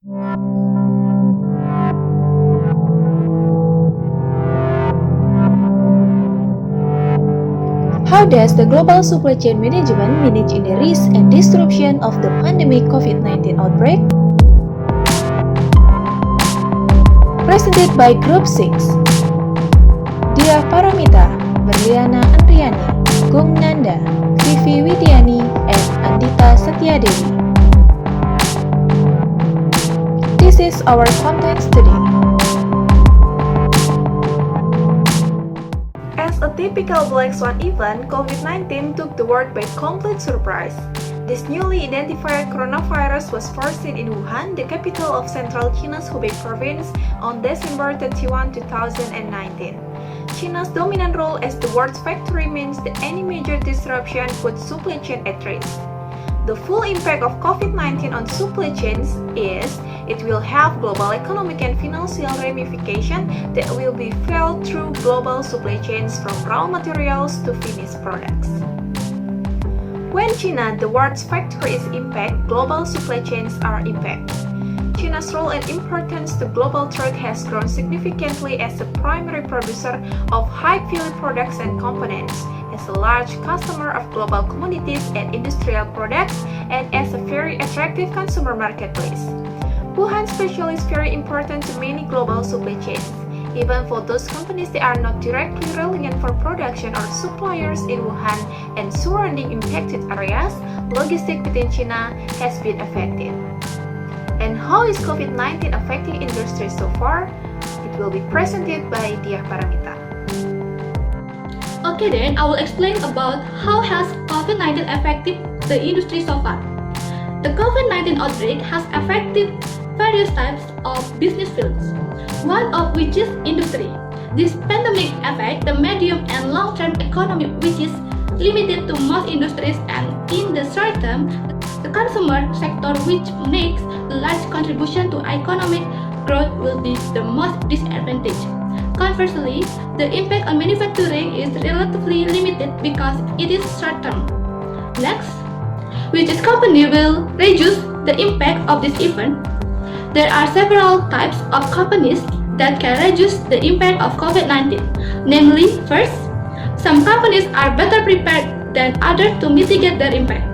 How does the global supply chain management manage in the risk and disruption of the pandemic COVID-19 outbreak? Presented by Group 6. Diah Paramita, Berliana Andriani, Nanda, Vivy Widhiani, and Andhita Setia Dewi. This is our content today. As a typical black swan event, COVID-19 took the world by complete surprise. This newly identified coronavirus was first seen in Wuhan, the capital of central China's Hubei province, on December 31, 2019. China's dominant role as the world's factory means that any major disruption puts supply chain at risk. The full impact of COVID-19 on supply chains is it will have global economic and financial ramifications that will be felt through global supply chains from raw materials to finished products. When China, the world's factory, is impacted, global supply chains are impacted. China's role and importance to global trade has grown significantly as a primary producer of high-value products and components, as a large customer of global commodities and industrial products, and as a very attractive consumer marketplace. Wuhan especially is very important to many global supply chains. Even for those companies that are not directly reliant for production or suppliers in Wuhan and surrounding impacted areas, logistics within China has been affected. And how is COVID-19 affecting industry so far? It will be presented by Diah Paramita. Okay then, I will explain about how has COVID-19 affected the industry so far. The COVID-19 outbreak has affected various types of business fields, one of which is industry. This pandemic affects the medium and long-term economy, which is limited to most industries, and in the short term, the consumer sector, which makes a large contribution to economic growth, will be the most disadvantaged. Conversely, the impact on manufacturing is relatively limited because it is short-term. Next, which company will reduce the impact of this event? There are several types of companies that can reduce the impact of COVID-19. Namely, first, some companies are better prepared than others to mitigate their impact.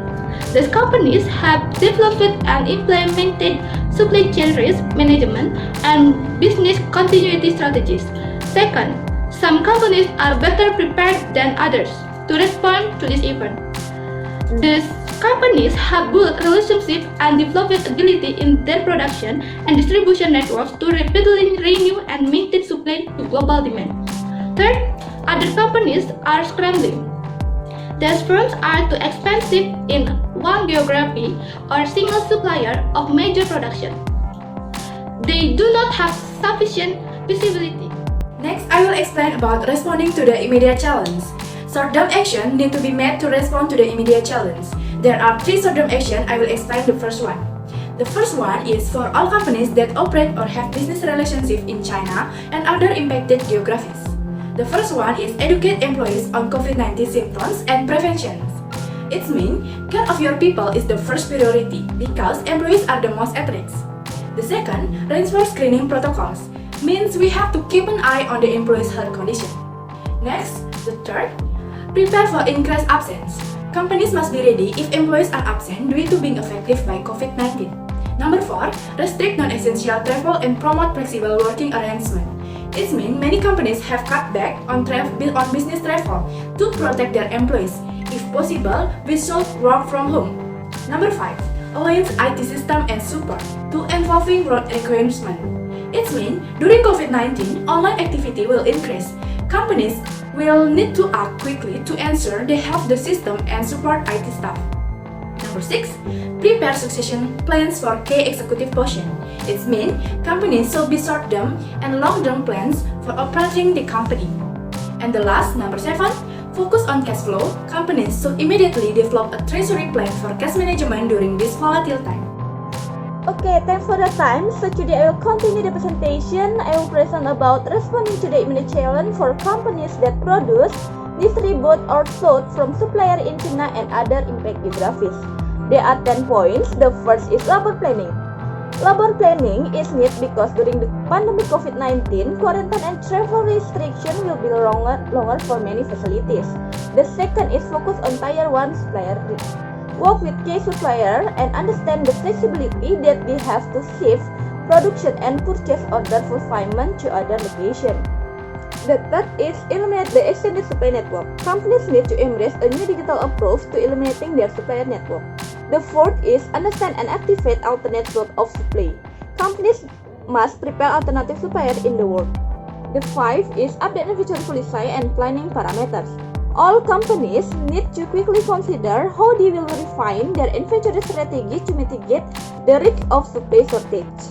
These companies have developed and implemented supply chain risk management and business continuity strategies. Second, some companies are better prepared than others to respond to this event. These companies have good relationships and developed ability in their production and distribution networks to rapidly renew and maintain supply to global demand. Third, other companies are scrambling. These firms are too expensive in one geography or single supplier of major production. They do not have sufficient visibility. Next, I will explain about responding to the immediate challenge. Short-term action need to be made to respond to the immediate challenge. There are three short-term actions. I will explain the first one. The first one is for all companies that operate or have business relationships in China and other impacted geographies. The first one is educate employees on COVID-19 symptoms and prevention. It means care of your people is the first priority because employees are the most at risk. The second, reinforce screening protocols, means we have to keep an eye on the employees' health condition. Next, the third, prepare for increased absence. Companies must be ready if employees are absent due to being affected by COVID-19. Number 4, restrict non-essential travel and promote flexible working arrangement. It means many companies have cut back on business travel to protect their employees. If possible, we should work from home. Number 5, alliance IT system and support to involving road requirement. It means during COVID-19, online activity will increase. Companies will need to act quickly to ensure they have the system and support IT staff. Number 6, prepare succession plans for key executive position. It means companies should be short-term and long-term plans for operating the company. And the last, number 7, focus on cash flow. Companies should immediately develop a treasury plan for cash management during this volatile time. Okay, thanks for the time. So today I will continue the presentation. I will present about responding to the immediate challenge for companies that produce, distribute or sold from supplier in China and other impact geographies. There are 10 points. The first is labor planning. Labor planning is needed because during the pandemic COVID-19, quarantine and travel restriction will be longer for many facilities. The second is focus on Tier 1 supplier. Work with key supplier and understand the flexibility that they have to shift production and purchase order fulfillment to other location. The third is eliminate the extended supply network. Companies need to embrace a new digital approach to eliminating their supplier network. The fourth is understand and activate alternate source of supply. Companies must prepare alternative suppliers in the world. The fifth is update inventory policy and planning parameters. All companies need to quickly consider how they will refine their inventory strategy to mitigate the risk of supply shortage.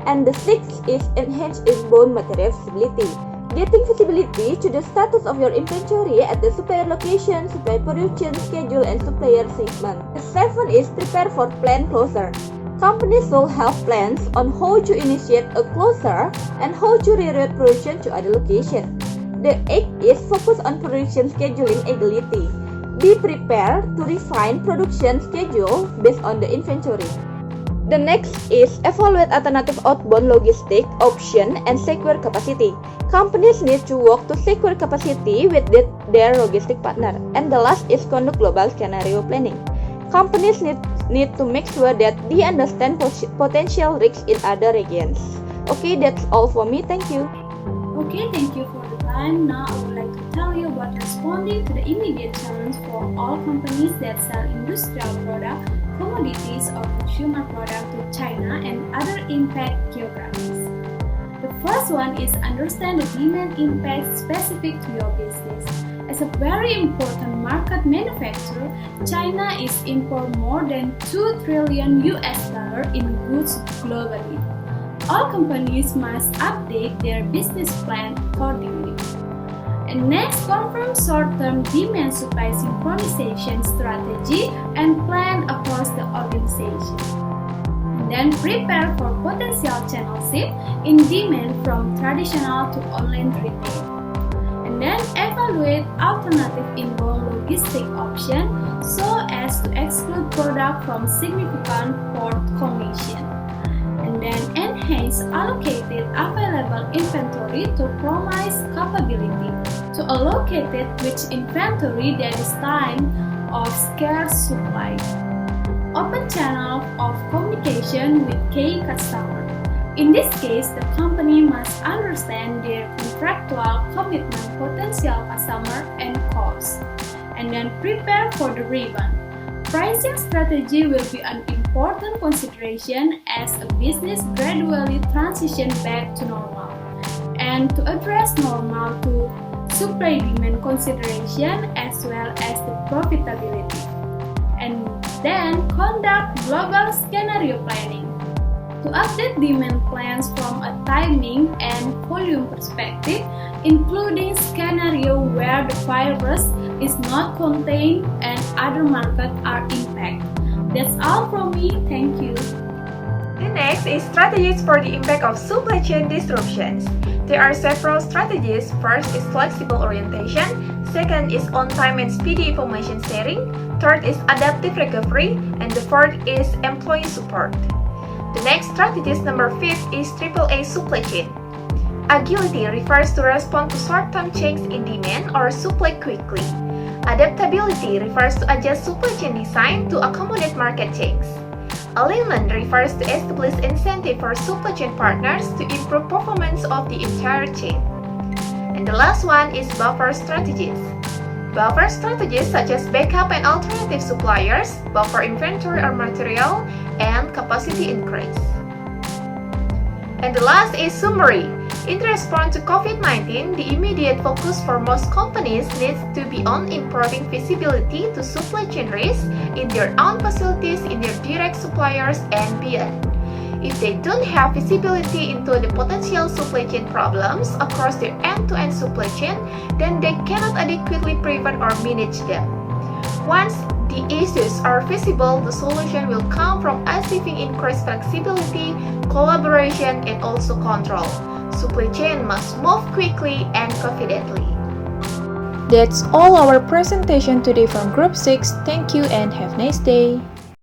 And the sixth is enhance inbound material visibility. Getting visibility to the status of your inventory at the supplier location, supplier production schedule, and supplier shipment. The seventh is prepare for planned closure. Companies will have plans on how to initiate a closure and how to reroute production to other locations. The eighth is focus on production scheduling agility. Be prepared to refine production schedule based on the inventory. The next is evaluate alternative outbound logistic option and secure capacity. Companies need to work to secure capacity with their logistic partner. And the last is conduct global scenario planning. Companies need to make sure that they understand potential risks in other regions. Okay, that's all for me. Thank you. Okay, thank you for the time. Now I would like to tell you about responding to the immediate challenge for all companies that sell industrial products, commodities, or consumer products to China and other impact geographies. The first one is understand the demand impact specific to your business. As a very important market manufacturer, China is import more than $2 trillion in goods globally. All companies must update their business plan accordingly. And next, confirm short-term demand-supply synchronization strategy and plan across the organization. And then prepare for potential channel shift in demand from traditional to online retail. And then evaluate alternative inbound logistic option so as to exclude product from significant port congestion. And then enhance allocated available inventory to promise capability to allocate it which inventory that is time of scarce supply. Open channel of communication with key customer. In this case, the company must understand their contractual commitment potential customer and cost, and then prepare for the rebound. Pricing strategy will be an important consideration as a business gradually transitions back to normal. And to address normal to supply-demand consideration as well as the profitability. And then conduct global scenario planning. To update demand plans from a timing and volume perspective, including scenario where the virus is not contained and other markets are impacted. That's all from me, thank you. The next is strategies for the impact of supply chain disruptions. There are several strategies. First is flexible orientation, second is on-time and speedy information sharing, third is adaptive recovery, and the fourth is employee support. The next strategy, number 5, is AAA supply chain. Agility refers to respond to short-term changes in demand or supply quickly. Adaptability refers to adjust supply chain design to accommodate market changes. Alignment refers to establish incentive for supply chain partners to improve performance of the entire chain. And the last one is buffer strategies. Buffer strategies such as backup and alternative suppliers, buffer inventory or material, and capacity increase. And the last is summary. In response to COVID-19, the immediate focus for most companies needs to be on improving visibility to supply chain risks in their own facilities, in their direct suppliers, and beyond. If they don't have visibility into the potential supply chain problems across their end-to-end supply chain, then they cannot adequately prevent or manage them. Once the issues are visible, the solution will come from achieving increased flexibility, collaboration, and also control. Supply chain must move quickly and confidently. That's all our presentation today from Group 6. Thank you and have a nice day.